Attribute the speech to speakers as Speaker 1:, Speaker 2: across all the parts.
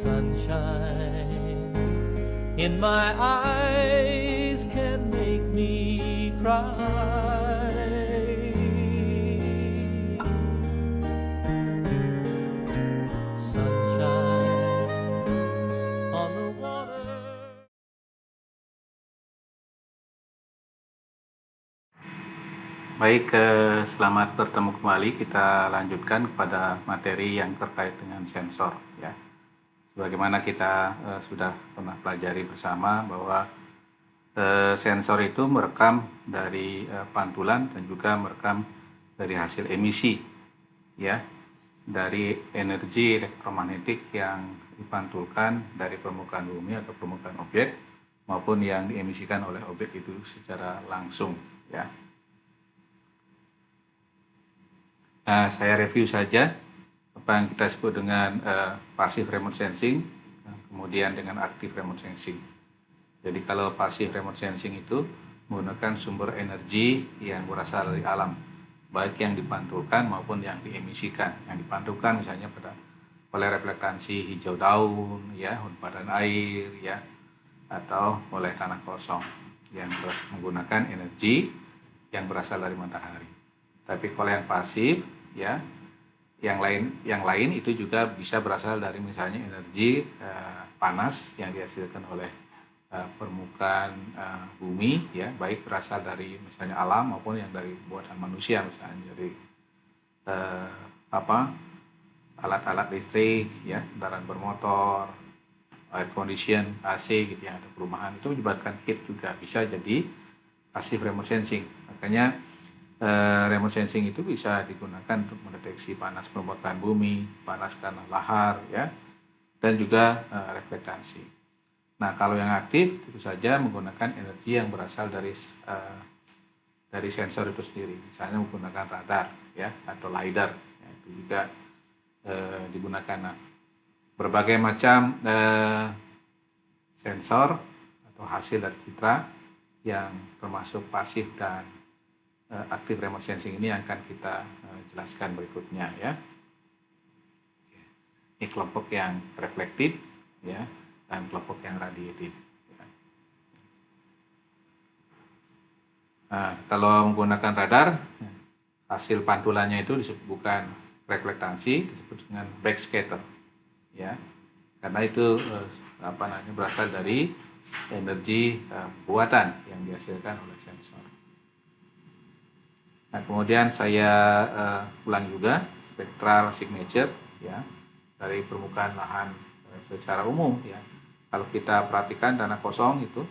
Speaker 1: Sunshine in my eyes can make me cry. Sunshine on the water.
Speaker 2: Baik, selamat bertemu kembali. Kita lanjutkan kepada materi yang terkait dengan sensor, ya. Sebagaimana kita sudah pernah pelajari bersama bahwa sensor itu merekam dari pantulan dan juga merekam dari hasil emisi, ya, dari energi elektromagnetik yang dipantulkan dari permukaan bumi atau permukaan objek maupun yang diemisikan oleh objek itu secara langsung, ya. Nah, saya review saja apa yang kita sebut dengan passive remote sensing, kemudian dengan active remote sensing. Jadi kalau passive remote sensing itu menggunakan sumber energi yang berasal dari alam, baik yang dipantulkan maupun yang diemisikan. Yang dipantulkan misalnya oleh reflektasi hijau daun, ya, badan air, ya, atau oleh tanah kosong yang menggunakan energi yang berasal dari matahari. Tapi kalau yang pasif, ya, yang lain itu juga bisa berasal dari misalnya energi panas yang dihasilkan oleh permukaan bumi, ya, baik berasal dari misalnya alam maupun yang dari buatan manusia, misalnya dari alat-alat listrik, ya, kendaraan bermotor, air condition, AC gitu, yang ada perumahan, itu menyebabkan heat juga bisa jadi passive remote sensing. Makanya remote sensing itu bisa digunakan untuk mendeteksi panas permukaan bumi, panas karena lahar, ya, dan juga reflektasi. Nah, kalau yang aktif tentu saja menggunakan energi yang berasal dari sensor itu sendiri, misalnya menggunakan radar, ya, atau lidar, ya, itu juga digunakan. Nah, berbagai macam sensor atau hasil dari citra yang termasuk pasif dan active remote sensing ini akan kita jelaskan berikutnya, ya. Ini kelompok yang reflektif, ya, dan kelompok yang radiatif. Ya. Nah, kalau menggunakan radar, hasil pantulannya itu bukan reflektasi, disebut dengan backscatter, ya, karena itu berasal dari energi buatan yang dihasilkan oleh sensor. Nah, kemudian saya ulang juga spectral signature, ya, dari permukaan lahan secara umum, ya. Kalau kita perhatikan tanah kosong itu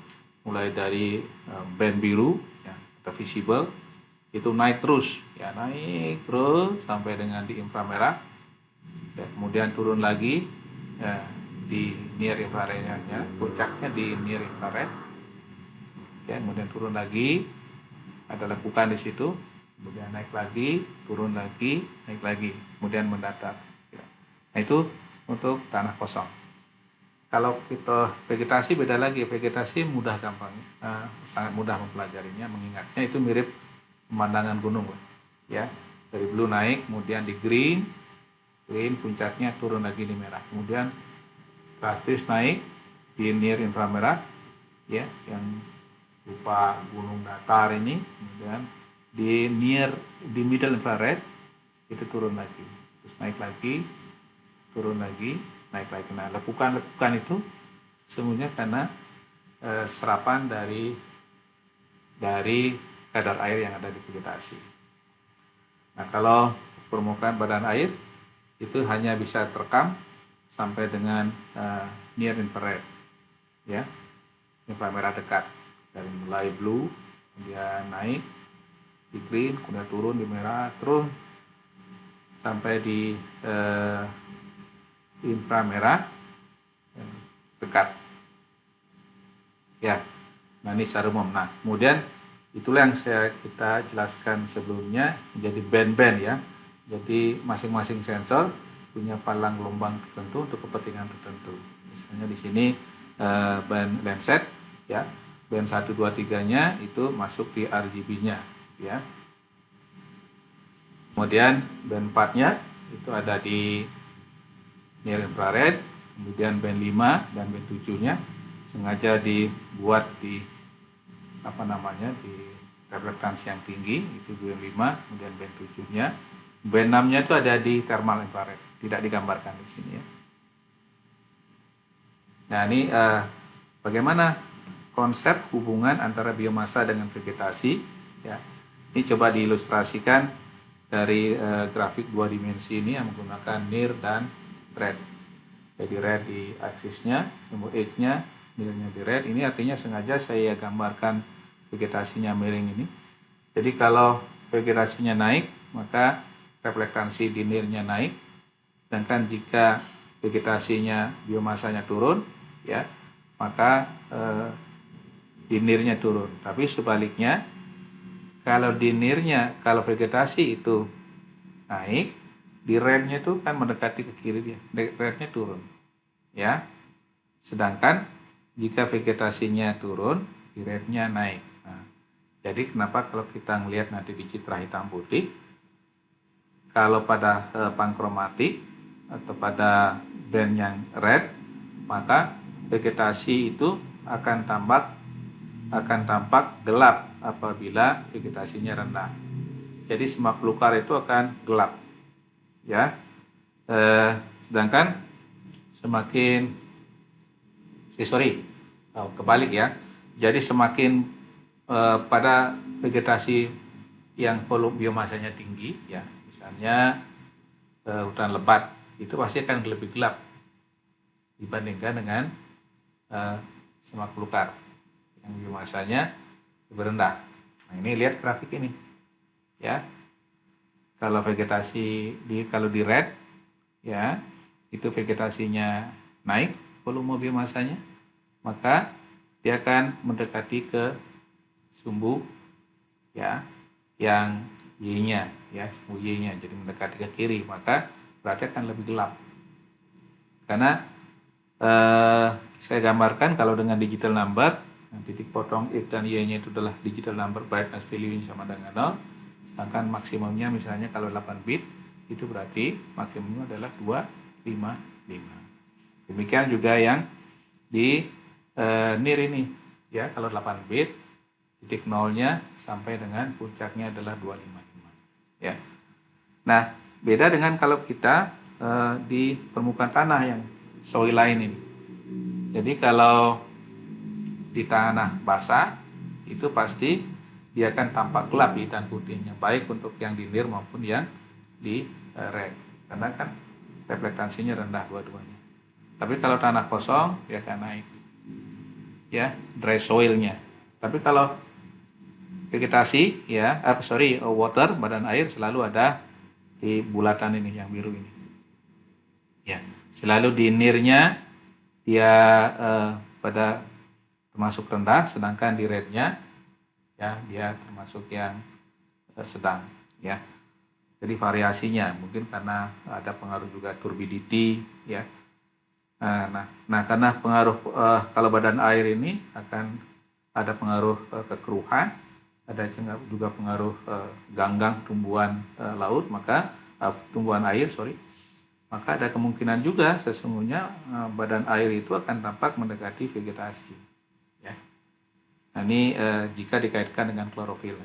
Speaker 2: mulai dari band biru, ya, atau visible, itu naik terus, ya, naik terus sampai dengan di inframerah, ya, kemudian turun lagi, ya, di near infrarednya, puncaknya di near infrared, ya, kemudian turun lagi, ada lekukan di situ, kemudian naik lagi, turun lagi, naik lagi, kemudian mendatar. Nah, itu untuk tanah kosong. Kalau kita vegetasi beda lagi, vegetasi sangat mudah mempelajarinya, mengingatnya itu mirip pemandangan gunung, ya, dari blue naik, kemudian di green, puncaknya turun lagi di merah, kemudian drastis naik di near inframerah, ya, yang berupa gunung datar ini, kemudian di middle infrared itu turun lagi, terus naik lagi, turun lagi, naik lagi. Nah, lekukan itu sesungguhnya karena serapan dari kadar air yang ada di vegetasi. Nah, kalau permukaan badan air itu hanya bisa terekam sampai dengan near infrared, ya, inframerah dekat, dari mulai blue, kemudian naik di green, kemudian turun di merah, terus sampai di inframerah dekat, ya. Nah, ini secara umum. Nah, kemudian itulah yang kita jelaskan sebelumnya menjadi band-band, ya. Jadi masing-masing sensor punya palang gelombang tertentu untuk kepentingan tertentu. Misalnya di sini band Landsat, ya, band 1, 2, 3-nya itu masuk di RGB-nya, ya. Kemudian band 4-nya itu ada di near infrared, Kemudian band 5 dan band 7-nya sengaja dibuat di di reflektans yang tinggi, itu band 5, kemudian band 7-nya. Band 6-nya itu ada di thermal infrared, tidak digambarkan di sini ya. Nah, ini bagaimana konsep hubungan antara biomasa dengan vegetasi ya. Ini coba diilustrasikan dari grafik 2 dimensi ini yang menggunakan near dan red. Jadi red di aksisnya, simbol H-nya, near-nya di red. Ini artinya sengaja saya gambarkan vegetasinya miring ini. Jadi kalau vegetasinya naik, maka reflektansi di near-nya naik. Sedangkan jika vegetasinya biomasanya turun, ya, maka di near-nya turun. Tapi sebaliknya, kalau di near-nya, kalau vegetasi itu naik, di red-nya itu kan mendekati ke kiri dia, red-nya turun, ya. Sedangkan jika vegetasinya turun, di red-nya naik. Nah, jadi kenapa kalau kita melihat nanti di citra hitam putih, kalau pada pankromatik atau pada band yang red, maka vegetasi itu akan tampak gelap apabila vegetasinya rendah. Jadi semak belukar itu akan gelap, ya. Sedangkan semakin kebalik ya. Jadi semakin pada vegetasi yang volume biomasanya tinggi, ya, misalnya hutan lebat, itu pasti akan lebih gelap dibandingkan dengan semak belukar yang biomasanya lebih rendah. Nah, ini lihat grafik ini, ya. Kalau vegetasi kalau di red, ya, itu vegetasinya naik volume biomasanya, maka dia akan mendekati ke sumbu, ya, yang Y-nya, ya, sumbu Y-nya, jadi mendekati ke kiri, maka berarti akan lebih gelap. Karena saya gambarkan kalau dengan digital number, titik potong X dan Y-nya itu adalah digital number, brightness value-nya sama dengan 0, sedangkan maksimumnya misalnya kalau 8 bit, itu berarti maksimumnya adalah 255. Demikian juga yang di near ini, ya, kalau 8 bit, titik nolnya sampai dengan puncaknya adalah 255, ya. Nah, beda dengan kalau kita di permukaan tanah yang soil line ini. Jadi kalau di tanah basah itu pasti dia akan tampak gelap hitam putihnya, baik untuk yang di near maupun yang di red, karena kan reflektansinya rendah dua-duanya. Tapi kalau tanah kosong dia akan naik, ya, dry soilnya. Tapi kalau vegetasi, ya, water, badan air selalu ada di bulatan ini yang biru ini, ya, selalu di near-nya dia pada termasuk rendah, sedangkan di red-nya, ya, dia termasuk yang sedang, ya. Jadi variasinya mungkin karena ada pengaruh juga turbidity, ya. Nah, karena pengaruh kalau badan air ini akan ada pengaruh kekeruhan, ada juga pengaruh ganggang tumbuhan laut, maka tumbuhan air, maka ada kemungkinan juga sesungguhnya badan air itu akan tampak mendekati vegetasi, ya. Nah, ini jika dikaitkan dengan klorofil.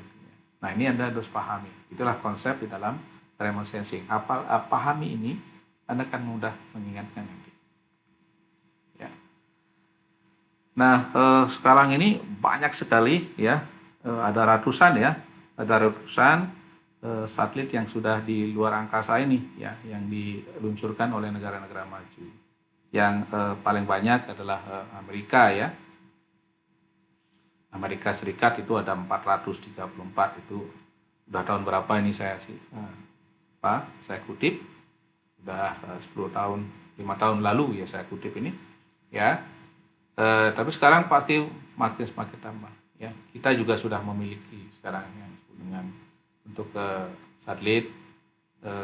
Speaker 2: Nah, ini Anda harus pahami. Itulah konsep di dalam remote sensing. Pahami ini, Anda akan mudah mengingatkan nanti. Ya. Nah, sekarang ini banyak sekali, ya, ada ratusan satelit yang sudah di luar angkasa ini, ya, yang diluncurkan oleh negara-negara maju. Yang paling banyak adalah Amerika, ya. Amerika Serikat itu ada 434, itu udah tahun berapa ini saya kutip, udah 10 tahun, 5 tahun lalu ya saya kutip ini, ya. Tapi sekarang pasti semakin tambah, ya. Kita juga sudah memiliki sekarang yang disebut dengan untuk satelit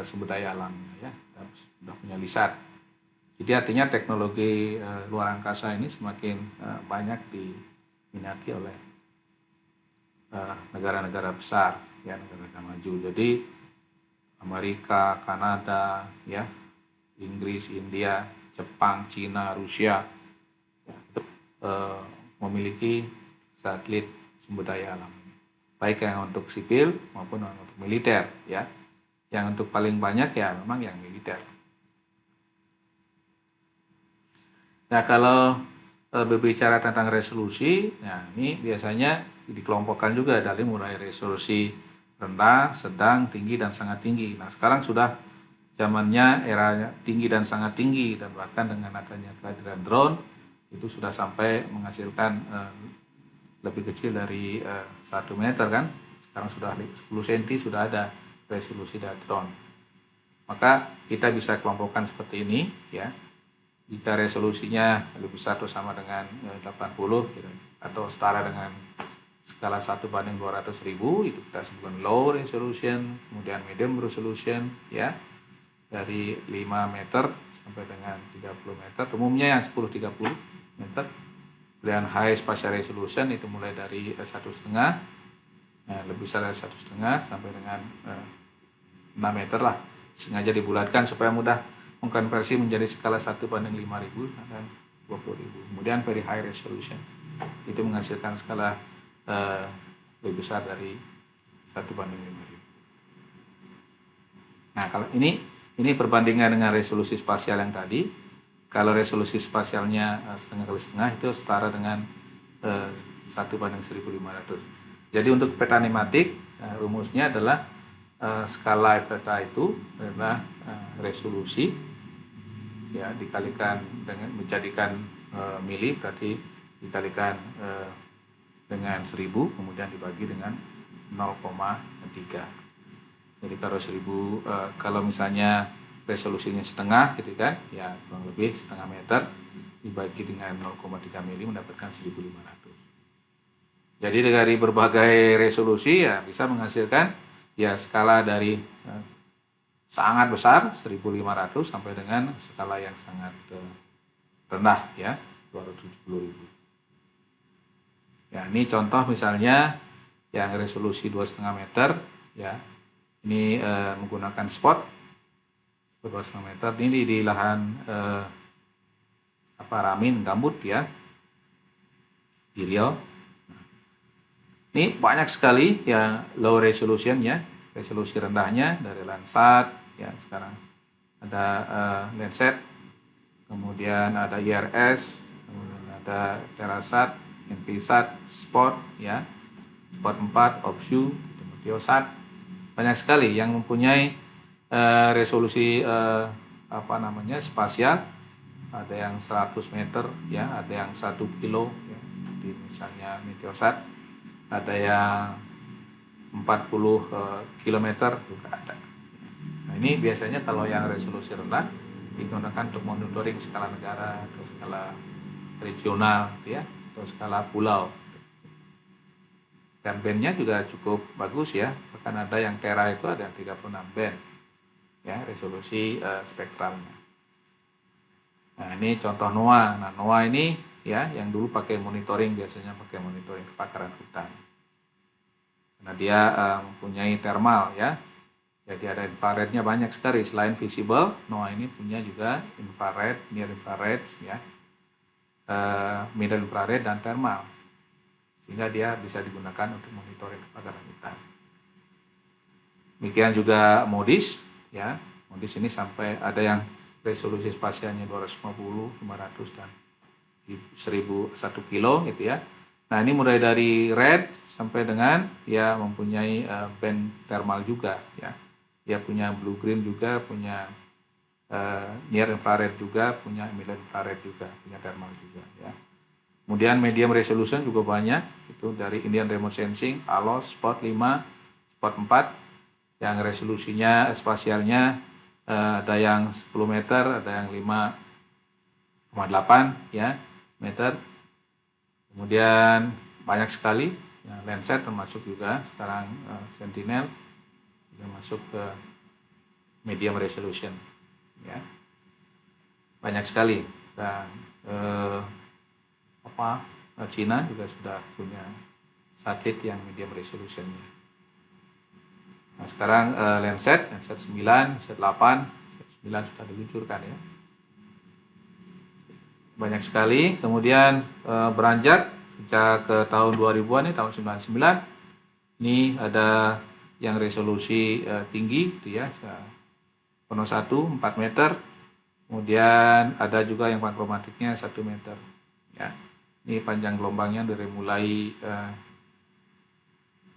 Speaker 2: sumber daya alam, ya, kita sudah punya LISAT. Jadi artinya teknologi luar angkasa ini semakin banyak diminati oleh negara-negara besar, ya, negara-negara maju. Jadi Amerika, Kanada, ya, Inggris, India, Jepang, Cina, Rusia ya, memiliki satelit sumber daya alam, baik yang untuk sipil maupun untuk militer ya. Yang untuk paling banyak ya memang yang militer. Nah, kalau berbicara tentang resolusi, nah ini biasanya dikelompokkan juga dari mulai resolusi rendah, sedang, tinggi, dan sangat tinggi. Nah, sekarang sudah zamannya era tinggi dan sangat tinggi, dan bahkan dengan adanya kehadiran drone itu sudah sampai menghasilkan lebih kecil dari 1 meter kan. Sekarang sudah 10 cm sudah ada resolusi dari drone. Maka kita bisa kelompokkan seperti ini ya. Jika resolusinya lebih besar atau sama dengan 80 atau setara dengan skala 1:200.000, itu kita sebutkan low resolution, kemudian medium resolution ya, dari 5 meter sampai dengan 30 meter, umumnya yang 10-30 meter. Kemudian high spatial resolution itu mulai dari 1,5, lebih besar dari 1,5 sampai dengan 6 meter lah, sengaja dibulatkan supaya mudah mengkonversi menjadi skala 1:5.000 dan 20.000. Kemudian very high resolution itu menghasilkan skala lebih besar dari 1:5.000. Nah, kalau ini perbandingan dengan resolusi spasial yang tadi. Kalau resolusi spasialnya setengah kali setengah itu setara dengan 1:1.500. Jadi untuk peta nematik rumusnya adalah skala peta itu adalah resolusi ya dikalikan dengan menjadikan mili, berarti dikalikan dengan 1000 kemudian dibagi dengan 0,3. Jadi kalau 1000 kalau misalnya resolusinya setengah gitu kan ya, kurang lebih setengah meter dibagi dengan 0,3 mili mendapatkan 1500. Jadi dari berbagai resolusi ya bisa menghasilkan ya skala dari sangat besar 1500 sampai dengan skala yang sangat rendah ya 270.000. Ya, ini contoh misalnya yang resolusi 2,5 meter ya. Ini menggunakan spot 2,5 meter ini di lahan ramin gambut ya di Riau. Ini banyak sekali ya low resolution ya, resolusi rendahnya dari Landsat ya, sekarang ada Landsat, kemudian ada IRS, kemudian ada Terasat, NPSat, Spot ya, Spot 4, OBSU, Meteosat, banyak sekali yang mempunyai resolusi spasial. Ada yang 100 meter ya, ada yang 1 kilo ya, seperti misalnya Meteosat, ada yang 40 kilometer juga ada. Nah, ini biasanya kalau yang resolusi rendah digunakan untuk monitoring skala negara atau skala regional ya, atau skala pulau. Dan bandnya juga cukup bagus ya, bahkan ada yang tera itu ada yang 36 band ya resolusi spektralnya. Nah, ini contoh NOAA. Nah, NOAA ini ya yang dulu pakai monitoring, biasanya pakai monitoring kebakaran hutan. Karena dia mempunyai thermal ya. Jadi ada infrarednya banyak sekali. Selain visible, NOAA ini punya juga infrared, near infrared ya, middle infrared dan thermal. Sehingga dia bisa digunakan untuk monitoring kebakaran hutan. Demikian juga MODIS ya. MODIS ini sampai ada yang resolusi spasialnya 250, 500 dan 1000 1 kilo gitu ya. Nah, ini mulai dari red sampai dengan ya mempunyai band thermal juga ya. Dia punya blue green juga, punya near infrared juga, punya middle infrared juga, punya thermal juga ya. Kemudian medium resolution juga banyak, itu dari Indian Remote Sensing, ALOS, Spot 5, Spot 4 yang resolusinya spasialnya ada yang 10 meter, ada yang 5,8 ya meter. Kemudian banyak sekali ya, Landsat termasuk juga sekarang Sentinel juga masuk ke medium resolution ya, banyak sekali. Dan Cina juga sudah punya satelit yang medium resolutionnya. Nah, sekarang Landsat 9, Landsat 8, Landsat 9 sudah diluncurkan ya. banyak sekali. Kemudian beranjak sejak ke tahun 2000-an, tahun 99, ini ada yang resolusi tinggi gitu ya, Kono 1 4 meter. Kemudian ada juga yang pankromatiknya 1 meter. Ya. Ini panjang gelombangnya dari mulai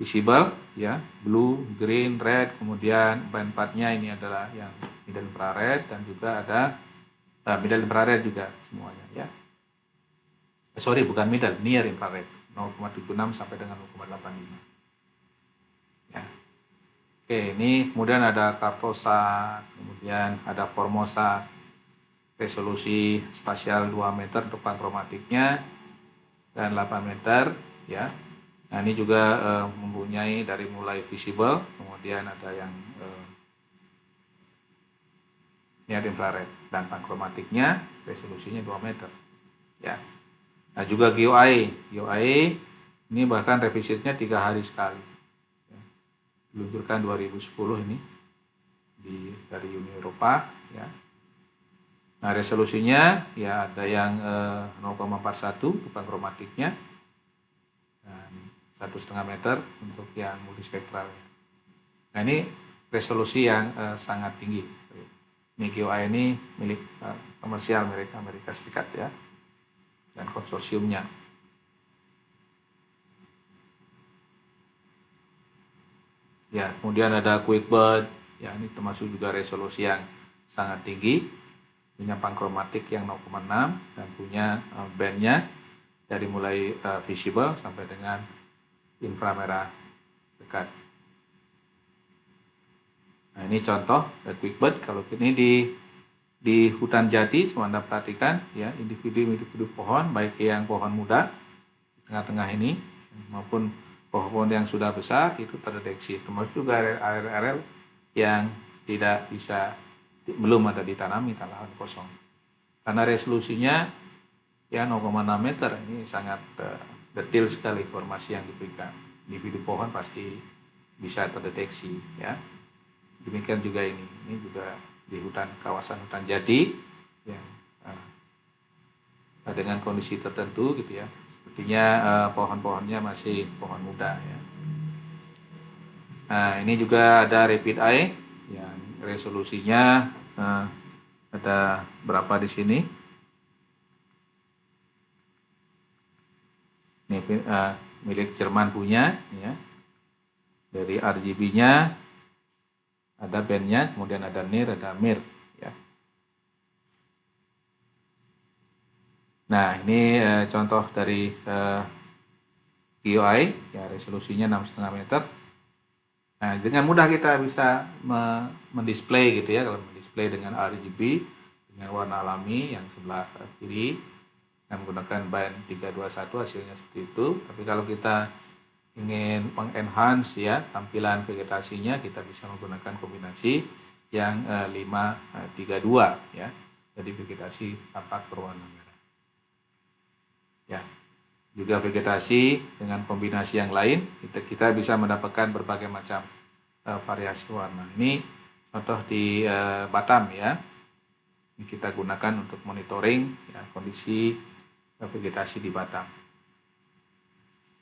Speaker 2: visible, ya, blue, green, red. Kemudian band partnya ini adalah yang middle infrared dan juga ada middle infrared juga semuanya, ya. Sorry, bukan middle, near infrared, 0,76 sampai dengan 0,85. Ya. Oke, ini kemudian ada Cartosat, kemudian ada Formosa, resolusi spasial 2 meter untuk pankromatiknya dan 8 meter, ya. Nah, ini juga mempunyai dari mulai visible, kemudian ada yang near infrared dan pankromatiknya resolusinya 2 meter, ya. Nah, juga GeoEye ini bahkan revisitnya 3 hari sekali, ya. Diluncurkan 2010 ini dari Uni Eropa, ya. Nah, resolusinya ya ada yang 0,41 untuk pankromatiknya dan 1,5 meter untuk yang multispektral. Nah, ini resolusi yang sangat tinggi. Ini GeoEye ini milik komersial Amerika Serikat, ya, dan konsorsiumnya. Ya, kemudian ada QuickBird, ya, ini termasuk juga resolusi yang sangat tinggi, punya pankromatik yang 0,6 dan punya bandnya dari mulai visible sampai dengan inframerah dekat. Nah, ini contoh QuickBird. Kalau ini di hutan jati, Anda perhatikan, ya, individu pohon, baik yang pohon muda di tengah-tengah ini maupun pohon yang sudah besar itu terdeteksi, termasuk juga area yang tidak bisa, belum ada ditanami, lahan kosong. Karena resolusinya ya 0,6 meter, ini sangat detail sekali informasi yang diberikan. Individu pohon pasti bisa terdeteksi, ya. Demikian juga ini juga di kawasan hutan jati yang dengan kondisi tertentu gitu ya. Sepertinya pohon-pohonnya masih pohon muda, ya. Nah, ini juga ada Rapid Eye yang resolusinya ada berapa di sini? Ini milik Jerman punya, ya. Dari RGB-nya ada bandnya, kemudian ada NIR, ada MIR, ya. Nah, ini contoh dari GeoEye, ya, resolusinya 6,5 meter. Nah, dengan mudah kita bisa mendisplay gitu ya, kalau mendisplay dengan RGB dengan warna alami yang sebelah kiri dan menggunakan band 321, hasilnya seperti itu. Tapi kalau kita ingin mengenhance, ya, tampilan vegetasinya, kita bisa menggunakan kombinasi yang 532, ya. Jadi vegetasi tampak berwarna merah. Ya. Juga vegetasi dengan kombinasi yang lain, kita bisa mendapatkan berbagai macam variasi warna. Ini contoh di Batam, ya. Ini kita gunakan untuk monitoring, ya, kondisi vegetasi di Batam.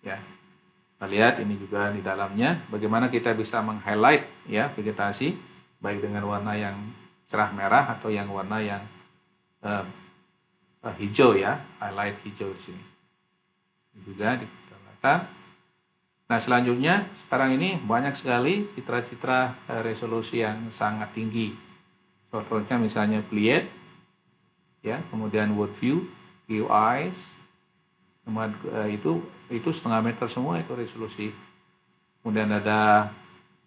Speaker 2: Ya. Kita lihat ini juga di dalamnya bagaimana kita bisa meng-highlight, ya, vegetasi baik dengan warna yang cerah merah atau yang warna yang hijau, ya, highlight hijau di sini. Ini juga dikatakan. Nah, selanjutnya sekarang ini banyak sekali citra-citra resolusi yang sangat tinggi. Contohnya misalnya Pleiad, ya, kemudian World View, GeoEyes, itu 0,5 meter semua itu resolusi. Kemudian ada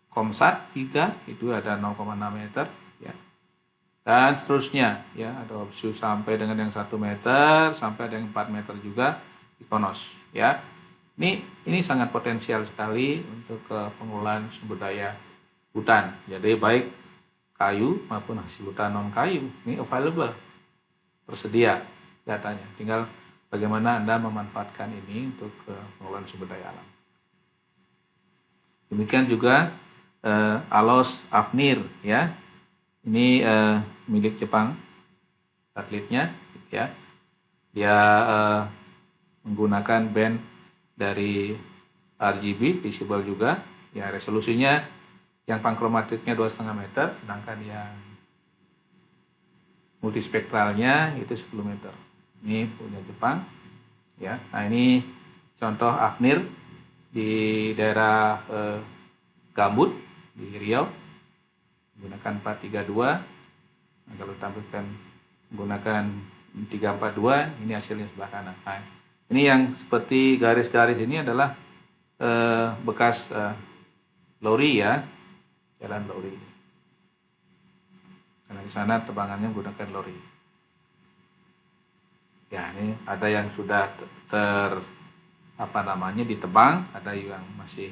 Speaker 2: Comsat 3, itu ada 0,6 meter, ya. Dan seterusnya, ya, ada opsi sampai dengan yang 1 meter sampai dengan 4 meter juga IKONOS, ya. Ini sangat potensial sekali untuk pengelolaan sumber daya hutan. Jadi baik kayu maupun hasil hutan non kayu ini available, tersedia datanya. Tinggal bagaimana Anda memanfaatkan ini untuk pengelolaan sumber daya alam. Demikian juga ALOS AFNIR, ya. Ini milik Jepang satelitnya, ya. Dia menggunakan band dari RGB, visible juga. Ya, resolusinya yang pankromatiknya 2,5 meter, sedangkan yang multispektralnya itu 10 meter. Ini punya Jepang. Ya, nah ini contoh AFNIR di daerah Gambut di Riau, menggunakan 432. Nah, kalau tampilkan menggunakan 342, ini hasilnya sebelah kanan. Nah, ini yang seperti garis-garis ini adalah bekas lori ya, jalan lori. Karena di sana tebangannya menggunakan lori. Ya, ini ada yang sudah ditebang, ada yang masih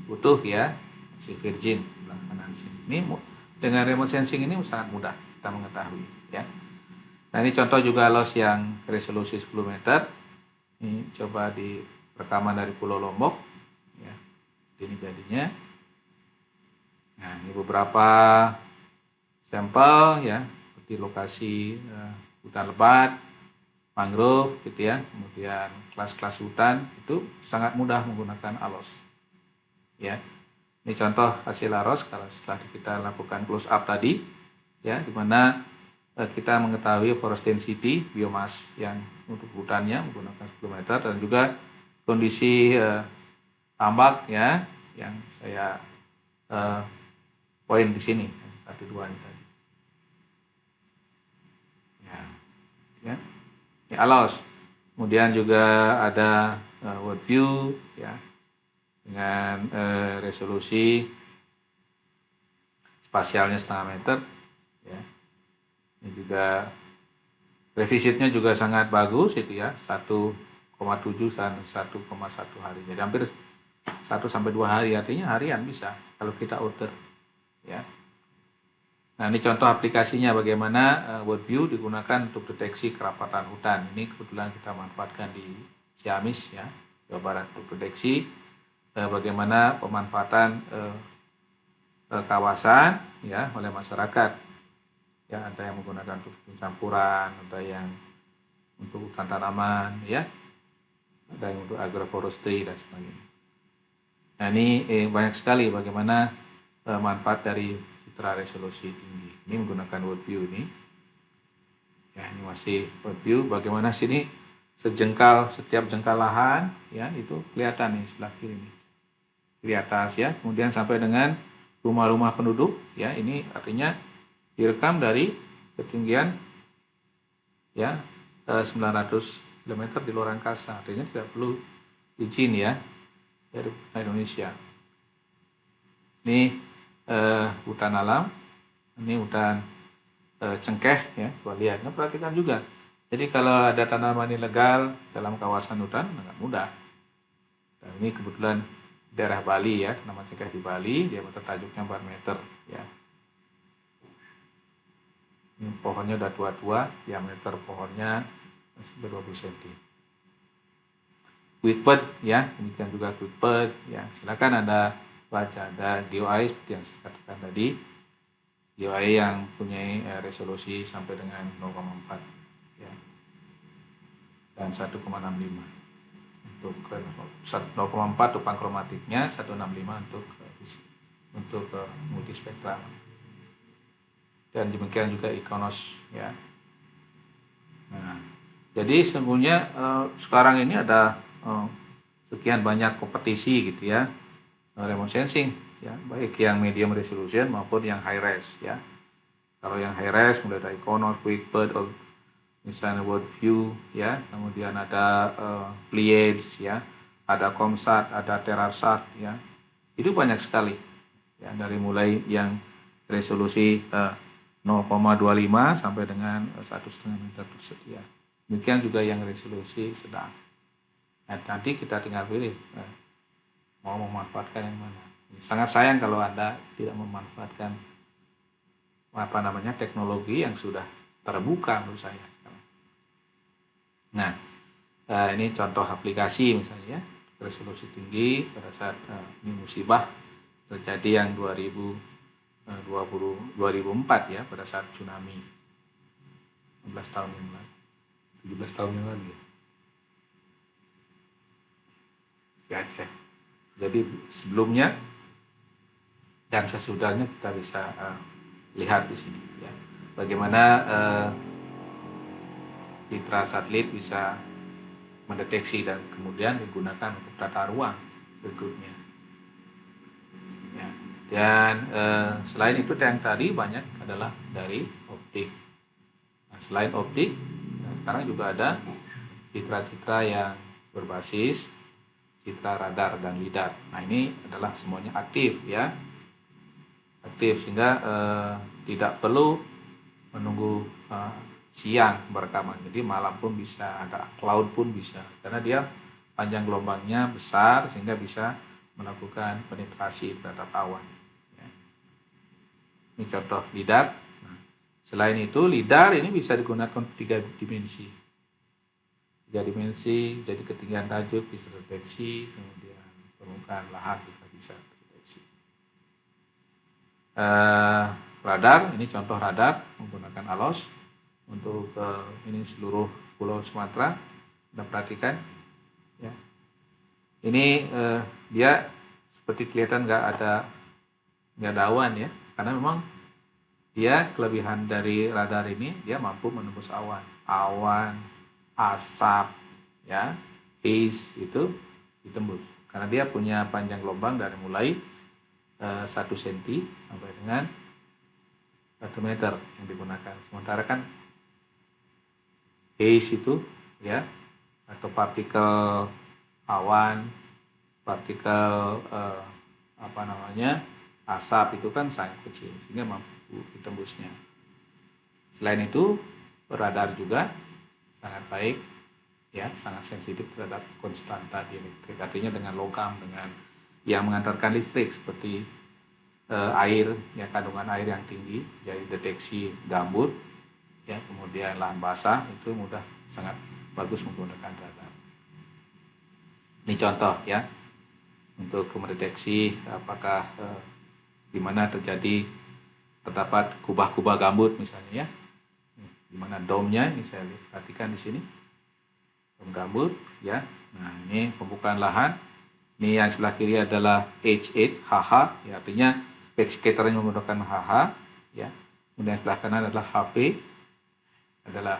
Speaker 2: utuh ya, masih virgin sebelah kanan sini. Ini dengan remote sensing ini sangat mudah kita mengetahui ya. Nah, ini contoh juga loss yang resolusi 10 meter. Ini coba di rekaman dari Pulau Lombok ya. Ini jadinya. Nah, ini beberapa sampel ya, seperti lokasi hutan lebat, mangrove gitu ya, kemudian kelas-kelas hutan itu sangat mudah menggunakan ALOS. Ya, ini contoh hasil ALOS kalau setelah kita lakukan close up tadi, ya, di mana kita mengetahui forest density biomas yang untuk hutannya menggunakan 10 meter dan juga kondisi tambak ya, yang saya poin di sini 1-2 ini tadi. Ya, ini ALOS. Kemudian juga ada world view ya, dengan resolusi spasialnya 0,5 meter ya. Ini juga revisitnya juga sangat bagus itu ya, 1,7 dan 1,1 hari. Jadi hampir 1-2 hari, artinya harian bisa kalau kita order ya. Nah, ini contoh aplikasinya bagaimana world view digunakan untuk deteksi kerapatan hutan. Ini kebetulan kita manfaatkan di Ciamis ya, Jawa Barat, untuk deteksi bagaimana pemanfaatan kawasan ya oleh masyarakat. Ya, ada yang menggunakan untuk pencampuran, ada yang untuk hutan tanaman ya, ada yang untuk agroforestry dan sebagainya. Nah, ini banyak sekali bagaimana manfaat dari citra resolusi tinggi. Ini menggunakan world view ini. Ya, ini masih world view. Bagaimana sini setiap jengkal lahan ya itu kelihatan nih sebelah kiri nih. Di atas ya. Kemudian sampai dengan rumah-rumah penduduk ya, ini artinya direkam dari ketinggian ya 900 km di luar angkasa. Artinya tidak perlu izin ya dari Indonesia. Ini hutan alam, ini hutan cengkeh ya, coba lihat, nah, perhatikan juga. Jadi kalau ada tanaman ilegal dalam kawasan hutan sangat mudah. Dan ini kebetulan daerah Bali ya, tanaman cengkeh di Bali, diameter tajuknya 4 meter ya. Ini pohonnya udah tua-tua, diameter pohonnya sekitar 20 cm. Quickbird ya, demikian juga quickbird ya. Silakan Anda baca, ada GeoEye seperti yang saya katakan tadi, GeoEye yang punya resolusi sampai dengan 0,4 ya, dan 1,65 untuk 0,4 untuk pankromatiknya, 165 untuk multispektral. Dan demikian juga Iconos ya. Nah, jadi sesungguhnya sekarang ini ada sekian banyak kompetisi gitu ya, remote sensing ya, baik yang medium resolution maupun yang high res ya. Kalau yang high res mulai dari Iconos, Quickbird, misalnya world view ya, kemudian ada Pleiades ya, ada ComSat, ada TerraSat ya. Itu banyak sekali ya, dari mulai yang resolusi 0,25 sampai dengan 1,5 meter tersedia. Demikian juga yang resolusi sedang. Nah, nanti kita tinggal pilih mau memanfaatkan yang mana. Sangat sayang kalau Anda tidak memanfaatkan teknologi yang sudah terbuka menurut saya. Nah, ini contoh aplikasi misalnya ya, resolusi tinggi pada saat ini musibah terjadi yang 2004 ya, pada saat tsunami 16 tahun yang lalu. 17 tahun yang lalu di Aceh. Jadi sebelumnya dan sesudahnya kita bisa lihat di sini ya, bagaimana citra satelit bisa mendeteksi dan kemudian digunakan untuk tata ruang berikutnya. Ya. Dan selain itu yang tadi banyak adalah dari optik. Nah, selain optik, sekarang juga ada citra-citra yang berbasis citra radar dan lidar. Nah, ini adalah semuanya aktif ya, aktif sehingga tidak perlu menunggu siang berekaman. Jadi malam pun bisa, ada cloud pun bisa, karena dia panjang gelombangnya besar sehingga bisa melakukan penetrasi terhadap awan. Ya. Ini contoh lidar. Nah, selain itu lidar ini bisa digunakan 3 dimensi. 3 dimensi, jadi ketinggian tajuk bisa terdeteksi, kemudian permukaan lahan juga bisa terdeteksi. Radar, ini contoh radar menggunakan ALOS untuk ini seluruh Pulau Sumatera. Anda perhatikan, ya. Ini dia seperti kelihatan nggak ada awan ya, karena memang dia kelebihan dari radar ini dia mampu menembus awan, asap, ya, haze itu ditembus karena dia punya panjang gelombang dari mulai 1 cm sampai dengan 1 meter yang digunakan. Sementara kan haze itu ya, atau partikel awan, partikel asap itu kan sangat kecil sehingga mampu ditembusnya. Selain itu radar juga sangat baik ya, sangat sensitif terhadap konstanta dielektrik, artinya dengan logam, dengan yang mengantarkan listrik seperti air ya, kandungan air yang tinggi, jadi deteksi gambut ya, kemudian lahan basah itu mudah, sangat bagus menggunakan radar. Ini contoh ya untuk mendeteksi apakah di mana terdapat kubah-kubah gambut misalnya ya, di mana domnya ini saya perhatikan di sini, dom gambut ya. Nah, ini pembukaan lahan. Ini yang sebelah kiri adalah H8 HH ya, artinya backscatternya menggunakan HH ya. Kemudian sebelah kanan adalah HV, adalah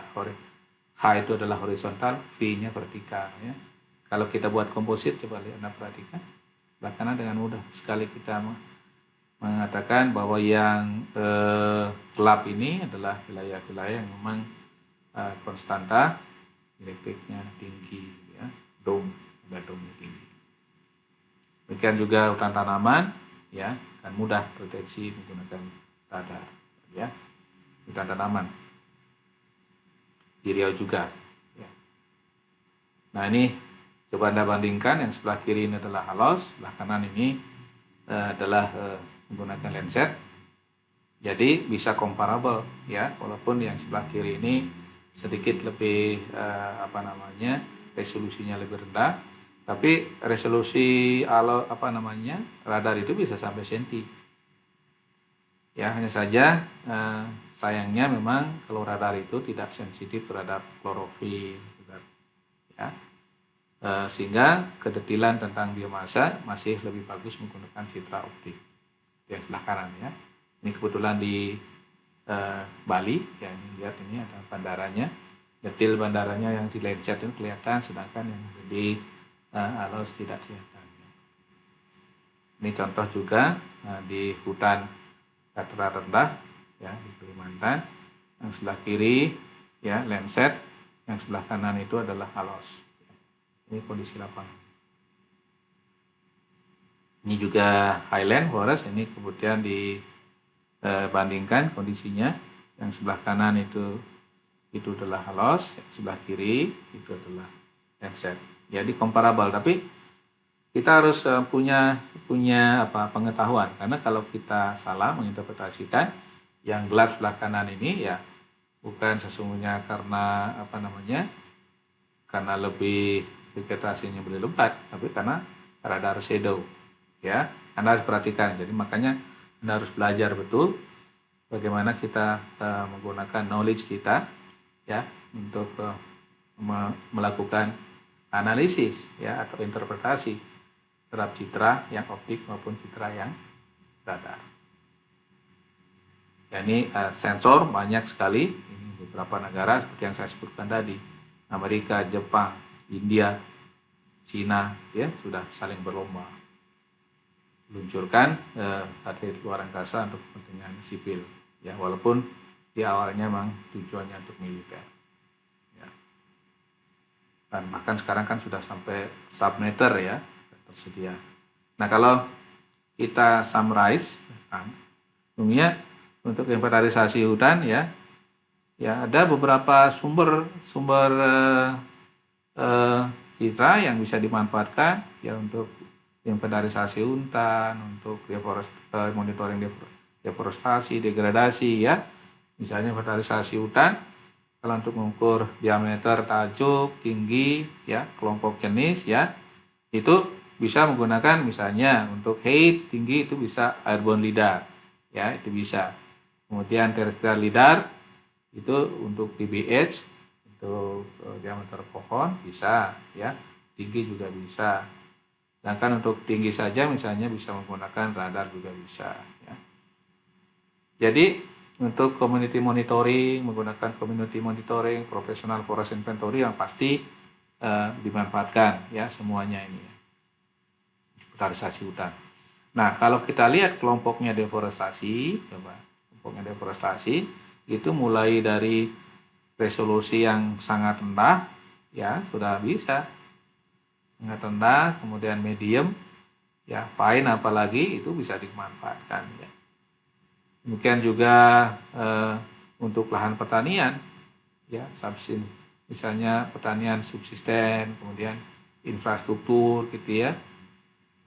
Speaker 2: H itu adalah horizontal, V-nya vertikal ya. Kalau kita buat komposit, coba lihat, Anda perhatikan sebelah kanan, dengan mudah sekali kita mengatakan bahwa yang gelap ini adalah wilayah-wilayah yang memang konstanta elektriknya tinggi ya, ada domnya tinggi. Demikian juga hutan tanaman ya, kan mudah terdeteksi menggunakan radar ya, hutan tanaman di Riau juga ya. Nah, ini coba Anda bandingkan, yang sebelah kiri ini adalah ALOS, sebelah kanan ini adalah menggunakan Landsat. Jadi bisa comparable ya, walaupun yang sebelah kiri ini sedikit lebih resolusinya lebih rendah, tapi resolusi radar itu bisa sampai senti. Ya, hanya saja sayangnya memang kalau radar itu tidak sensitif terhadap klorofil ya. Sehingga kedetilan tentang biomasa masih lebih bagus menggunakan citra optik yang sebelah kanan ya. Ini kebetulan di Bali ya, ini lihat, ini ada bandaranya, detil bandaranya yang di Landsat itu kelihatan, sedangkan yang di ALOS tidak kelihatan. Ini contoh juga di hutan dataran rendah ya, di Kalimantan, yang sebelah kiri ya Landsat, yang sebelah kanan itu adalah ALOS. Ini kondisi lapangan. Ini juga Highland Forest, ini kemudian dibandingkan kondisinya, yang sebelah kanan itu adalah ALOS, yang sebelah kiri itu adalah Landsat. Jadi comparable, tapi kita harus punya pengetahuan, karena kalau kita salah menginterpretasikan yang gelap sebelah kanan ini ya bukan sesungguhnya karena karena lebih vegetasinya lebih lebat, tapi karena radar shadow ya. Anda harus perhatikan, jadi makanya Anda harus belajar betul bagaimana kita menggunakan knowledge kita ya untuk melakukan analisis ya atau interpretasi terhadap citra yang optik maupun citra yang radar. Ya, ini sensor banyak sekali, ini beberapa negara seperti yang saya sebutkan tadi, Amerika, Jepang, India, Cina, ya sudah saling berlomba meluncurkan satelit luar angkasa untuk kepentingan sipil, ya walaupun di awalnya memang tujuannya untuk militer. Ya. Dan bahkan sekarang kan sudah sampai submeter ya tersedia. Nah kalau kita summarize, umumnya untuk inventarisasi hutan ya ada beberapa sumber citra yang bisa dimanfaatkan ya untuk inventarisasi hutan, untuk monitoring deforestasi, degradasi ya. Misalnya inventarisasi hutan, kalau untuk mengukur diameter tajuk, tinggi ya, kelompok jenis ya, itu bisa menggunakan misalnya untuk height, tinggi itu bisa airborne lidar ya, itu bisa. Kemudian terrestrial lidar itu untuk DBH, untuk diameter pohon bisa ya, tinggi juga bisa. Sedangkan untuk tinggi saja misalnya bisa menggunakan radar juga bisa ya. Jadi untuk community monitoring, menggunakan community monitoring, professional forest inventory yang pasti dimanfaatkan ya semuanya ini ya. Inventarisasi hutan. Nah kalau kita lihat kelompoknya deforestasi, kelompoknya deforestasi itu mulai dari resolusi yang sangat rendah ya sudah bisa, sangat rendah, kemudian medium ya, fine apalagi itu bisa dimanfaatkan ya. Demikian juga untuk lahan pertanian ya, misalnya pertanian subsisten, kemudian infrastruktur gitu ya,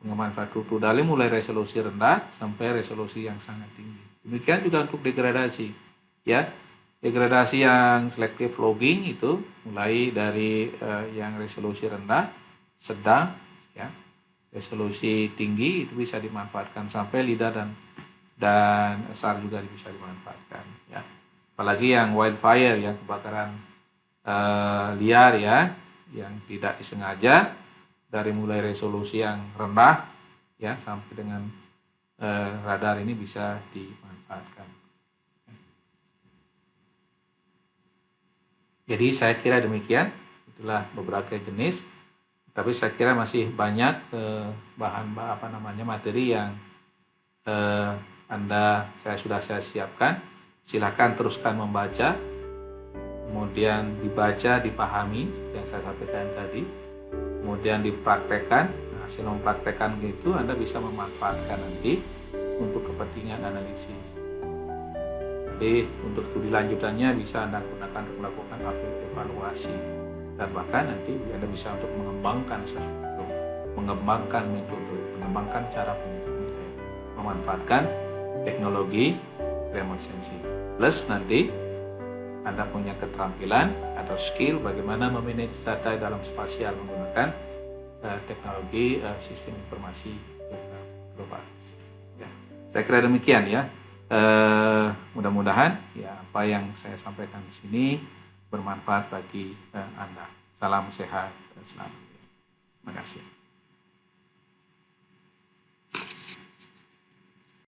Speaker 2: pengembangan infrastruktur dari mulai resolusi rendah sampai resolusi yang sangat tinggi. Demikian juga untuk degradasi ya, degradasi yang selective logging itu mulai dari yang resolusi rendah, sedang ya, resolusi tinggi itu bisa dimanfaatkan sampai lidar dan SAR juga bisa dimanfaatkan ya. Apalagi yang wildfire, yang kebakaran liar ya, yang tidak disengaja, dari mulai resolusi yang rendah ya sampai dengan radar ini bisa dimanfaatkan. Jadi saya kira demikian, itulah beberapa jenis. Tapi saya kira masih banyak materi yang saya siapkan. Silakan teruskan membaca, kemudian dibaca, dipahami yang saya sampaikan tadi, kemudian dipraktekkan. Nah, hasil mempraktekkan itu Anda bisa memanfaatkan nanti untuk kepentingan analisis. Jadi untuk studi lanjutannya bisa Anda gunakan untuk melakukan evaluasi. Dan bahkan nanti Anda bisa untuk mengembangkan sesuatu, mengembangkan metode, mengembangkan cara memanfaatkan teknologi remote sensing. Plus nanti Anda punya keterampilan atau skill bagaimana memanage data dalam spasial menggunakan teknologi sistem informasi global. Ya. Saya kira demikian ya. Mudah-mudahan ya apa yang saya sampaikan di sini bermanfaat bagi Anda. Salam sehat dan selamat. Terima kasih.